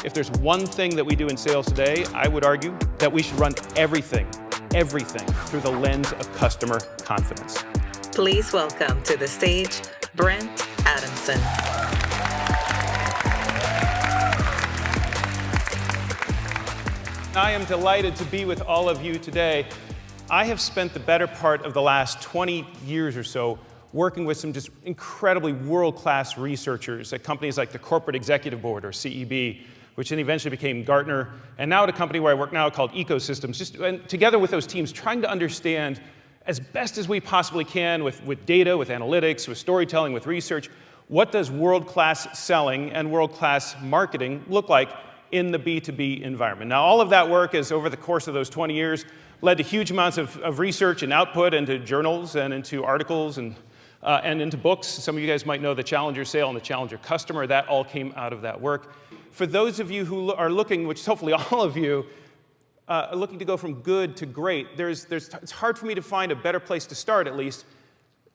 If there's one thing that we do in sales today, I would argue that we should run everything through the lens of customer confidence. Please welcome to the stage, Brent Adamson. I am delighted to be with all of you today. I have spent the better part of the last 20 years or so working with some just incredibly world-class researchers at companies like the Corporate Executive Board, or CEB, which then eventually became Gartner, and now at a company where I work now called Ecosystems, and together with those teams, trying to understand as best as we possibly can with data, with analytics, with storytelling, with research, what does world-class selling and world-class marketing look like in the B2B environment. Now, all of that work is, over the course of those 20 years, led to huge amounts of research and output into journals and into articles and into books. Some of you guys might know the Challenger Sale and the Challenger Customer. That all came out of that work. For those of you who are looking, which is hopefully all of you, are looking to go from good to great, it's hard for me to find a better place to start, at least,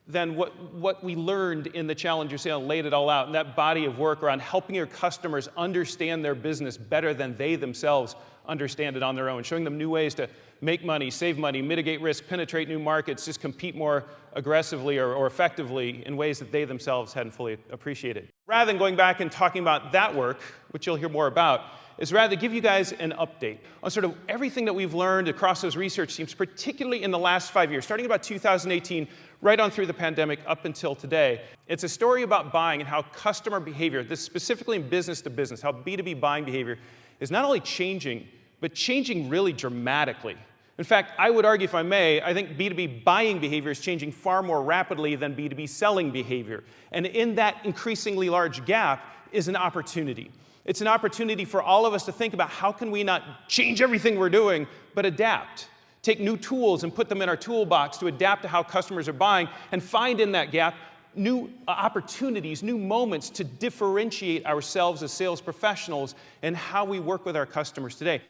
than what we learned in the Challenger Sale, laid it all out, and that body of work around helping your customers understand their business better than they themselves understand it on their own, showing them new ways to make money, save money, mitigate risk, penetrate new markets, just compete more aggressively or effectively in ways that they themselves hadn't fully appreciated. Rather than going back and talking about that work, which you'll hear more about, is rather give you guys an update on sort of everything that we've learned across those research teams, particularly in the last 5 years, starting about 2018, right on through the pandemic up until today. It's a story about buying and how customer behavior, this specifically in business to business, how B2B buying behavior is not only changing, but changing really dramatically. In fact, I would argue, if I may, I think B2B buying behavior is changing far more rapidly than B2B selling behavior. And in that increasingly large gap is an opportunity. It's an opportunity for all of us to think about how can we not change everything we're doing, but adapt. Take new tools and put them in our toolbox to adapt to how customers are buying, and find in that gap new opportunities, new moments to differentiate ourselves as sales professionals and how we work with our customers today.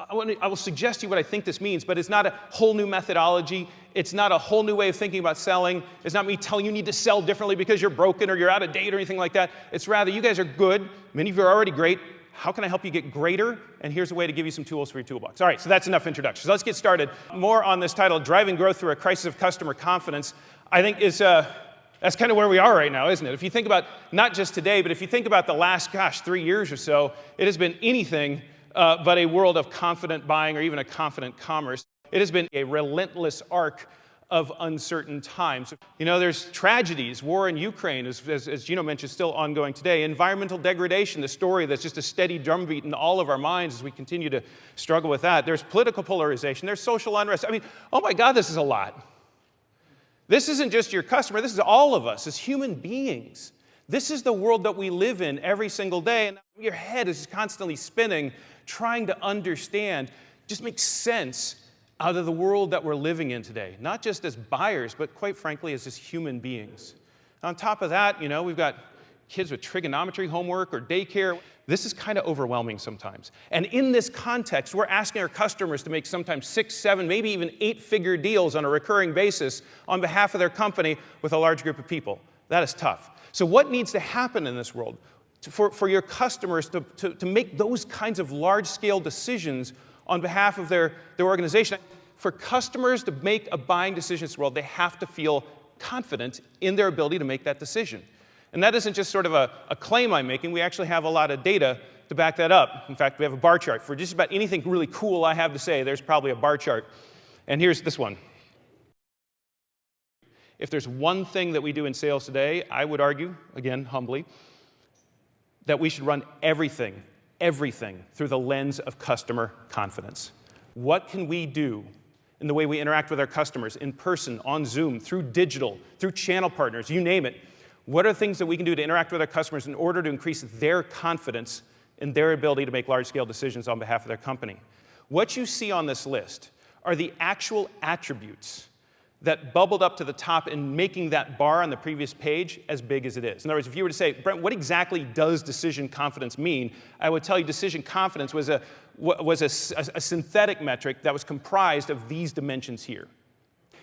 I will suggest to you what I think this means, but it's not a whole new methodology. It's not a whole new way of thinking about selling. It's not me telling you need to sell differently because you're broken or you're out of date or anything like that. It's rather, you guys are good. Many of you are already great. How can I help you get greater? And here's a way to give you some tools for your toolbox. All right, so that's enough introduction. So let's get started. More on this title, Driving Growth Through a Crisis of Customer Confidence, I think is that's kind of where we are right now, isn't it? If you think about not just today, but if you think about the last, 3 years or so, it has been anything but a world of confident buying or even a confident commerce. It has been a relentless arc of uncertain times. You know, there's tragedies, war in Ukraine, as Gino mentioned, still ongoing today. Environmental degradation, the story that's just a steady drumbeat in all of our minds as we continue to struggle with that. There's political polarization, there's social unrest. I mean, oh my God, this is a lot. This isn't just your customer, this is all of us as human beings. This is the world that we live in every single day, and your head is constantly spinning, trying to understand, just make sense out of the world that we're living in today. Not just as buyers, but quite frankly, as just human beings. On top of that, you know, we've got kids with trigonometry homework or daycare. This is kind of overwhelming sometimes. And in this context, we're asking our customers to make sometimes 6, 7, maybe even 8-figure deals on a recurring basis on behalf of their company with a large group of people. That is tough. So what needs to happen in this world for your customers to make those kinds of large-scale decisions on behalf of their organization? For customers to make a buying decision in this world, they have to feel confident in their ability to make that decision. And that isn't just sort of a claim I'm making. We actually have a lot of data to back that up. In fact, we have a bar chart. For just about anything really cool I have to say, there's probably a bar chart. And here's this one. If there's one thing that we do in sales today, I would argue, again, humbly, that we should run everything through the lens of customer confidence. What can we do in the way we interact with our customers, in person, on Zoom, through digital, through channel partners, you name it? What are things that we can do to interact with our customers in order to increase their confidence in their ability to make large-scale decisions on behalf of their company? What you see on this list are the actual attributes that bubbled up to the top in making that bar on the previous page as big as it is. In other words, if you were to say, Brent, what exactly does decision confidence mean? I would tell you decision confidence was a synthetic metric that was comprised of these dimensions here.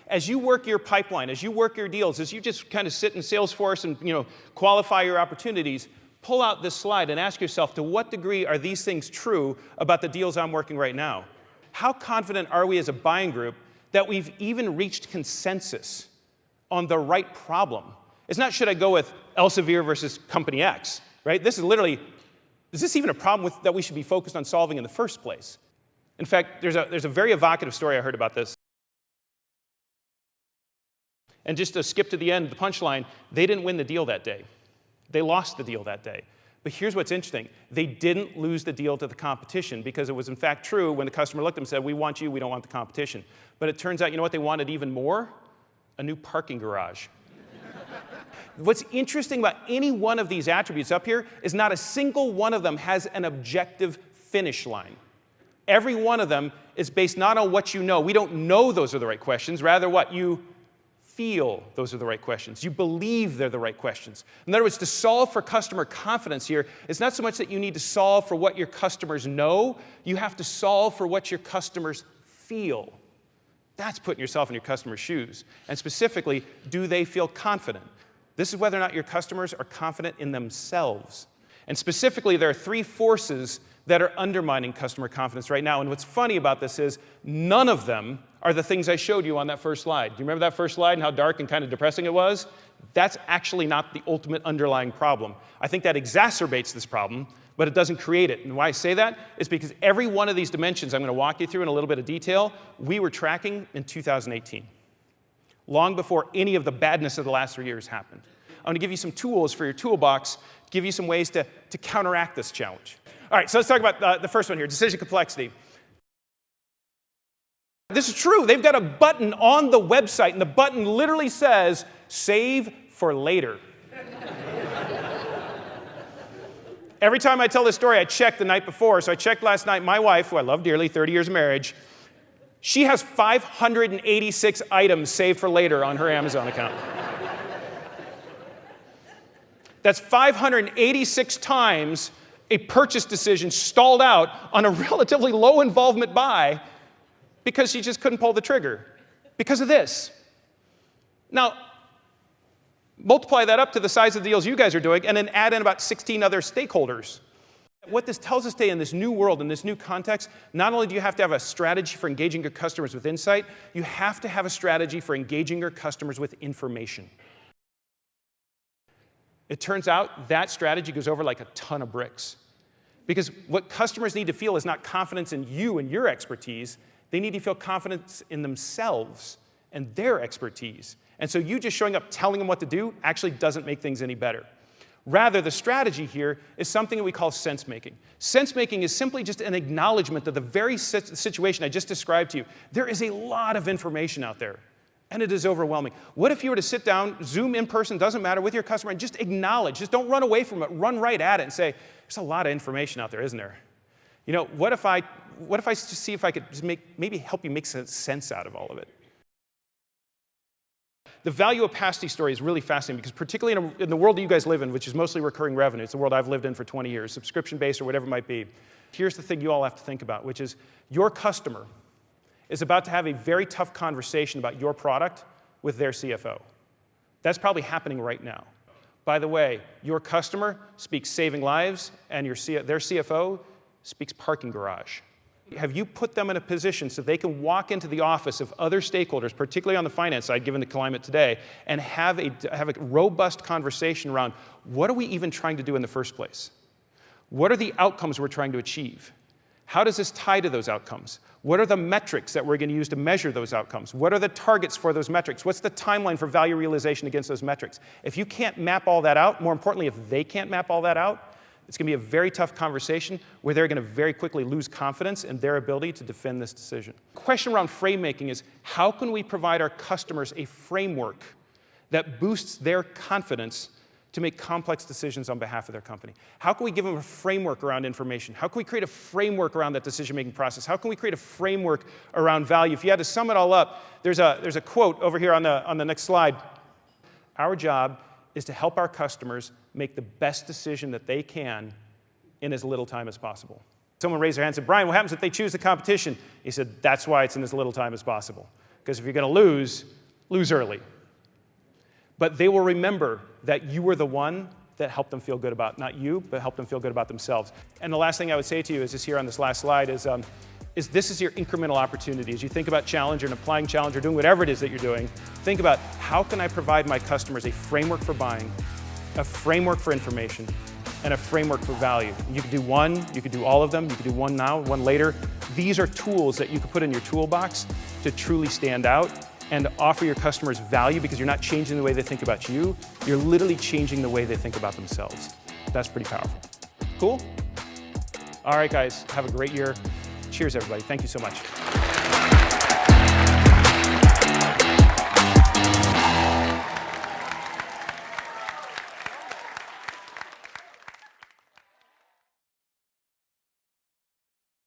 As you work your pipeline, as you work your deals, as you just kind of sit in Salesforce and qualify your opportunities, pull out this slide and ask yourself, to what degree are these things true about the deals I'm working right now? How confident are we as a buying group that we've even reached consensus on the right problem? It's not, should I go with Elsevier versus company X, right? This is literally, is this even a problem that we should be focused on solving in the first place? In fact, there's a very evocative story I heard about this. And just to skip to the end, the punchline, they didn't win the deal that day. They lost the deal that day. But here's what's interesting. They didn't lose the deal to the competition because it was in fact true when the customer looked at them and said, we want you, we don't want the competition. But it turns out, you know what they wanted even more? A new parking garage. What's interesting about any one of these attributes up here is not a single one of them has an objective finish line. Every one of them is based not on what you know. We don't know those are the right questions. Rather, what you feel those are the right questions. You believe they're the right questions. In other words, to solve for customer confidence here, it's not so much that you need to solve for what your customers know. You have to solve for what your customers feel. That's putting yourself in your customer's shoes. And specifically, do they feel confident? This is whether or not your customers are confident in themselves. And specifically, there are three forces that are undermining customer confidence right now. And what's funny about this is none of them are the things I showed you on that first slide. Do you remember that first slide and how dark and kind of depressing it was? That's actually not the ultimate underlying problem. I think that exacerbates this problem, but it doesn't create it. And why I say that is because every one of these dimensions I'm going to walk you through in a little bit of detail, we were tracking in 2018, long before any of the badness of the last 3 years happened. I'm going to give you some tools for your toolbox, give you some ways to counteract this challenge. All right, so let's talk about the first one here, decision complexity. This is true. They've got a button on the website, and the button literally says, save for later. Every time I tell this story, I check the night before. So I checked last night. My wife, who I love dearly, 30 years of marriage, she has 586 items saved for later on her Amazon account. That's 586 times a purchase decision stalled out on a relatively low involvement buy because she just couldn't pull the trigger because of this. Now, multiply that up to the size of the deals you guys are doing and then add in about 16 other stakeholders. What this tells us today in this new world, in this new context, not only do you have to have a strategy for engaging your customers with insight, you have to have a strategy for engaging your customers with information. It turns out that strategy goes over like a ton of bricks. Because what customers need to feel is not confidence in you and your expertise. They need to feel confidence in themselves and their expertise. And so you just showing up telling them what to do actually doesn't make things any better. Rather, the strategy here is something that we call sense-making. Sense-making is simply just an acknowledgement of the very situation I just described to you. There is a lot of information out there, and it is overwhelming. What if you were to sit down, Zoom in person, doesn't matter, with your customer, and just acknowledge, just don't run away from it, run right at it and say, there's a lot of information out there, isn't there? You know, what if I just see if I could just maybe help you make some sense out of all of it? The value opacity story is really fascinating because particularly in the world that you guys live in, which is mostly recurring revenue, it's the world I've lived in for 20 years, subscription-based or whatever it might be, here's the thing you all have to think about, which is your customer is about to have a very tough conversation about your product with their CFO. That's probably happening right now. By the way, your customer speaks saving lives, and their CFO speaks parking garage. Have you put them in a position so they can walk into the office of other stakeholders, particularly on the finance side, given the climate today, and have a robust conversation around what are we even trying to do in the first place? What are the outcomes we're trying to achieve? How does this tie to those outcomes? What are the metrics that we're going to use to measure those outcomes? What are the targets for those metrics? What's the timeline for value realization against those metrics? If you can't map all that out, more importantly, if they can't map all that out, it's going to be a very tough conversation where they're going to very quickly lose confidence in their ability to defend this decision. The question around frame making is, how can we provide our customers a framework that boosts their confidence to make complex decisions on behalf of their company? How can we give them a framework around information? How can we create a framework around that decision-making process? How can we create a framework around value? If you had to sum it all up, there's a quote over here on the next slide. Our job is to help our customers make the best decision that they can in as little time as possible. Someone raised their hand and said, Brian, what happens if they choose the competition? He said, that's why it's in as little time as possible. Because if you're going to lose early. But they will remember that you were the one that help them feel good about, not you, but help them feel good about themselves. And the last thing I would say to you is just here on this last slide is this is your incremental opportunity. As you think about Challenger and applying Challenger, doing whatever it is that you're doing, think about how can I provide my customers a framework for buying, a framework for information, and a framework for value. You could do one, you could do all of them, you could do one now, one later. These are tools that you could put in your toolbox to truly stand out and offer your customers value, because you're not changing the way they think about you, you're literally changing the way they think about themselves. That's pretty powerful. Cool? All right, guys, have a great year. Cheers, everybody. Thank you so much.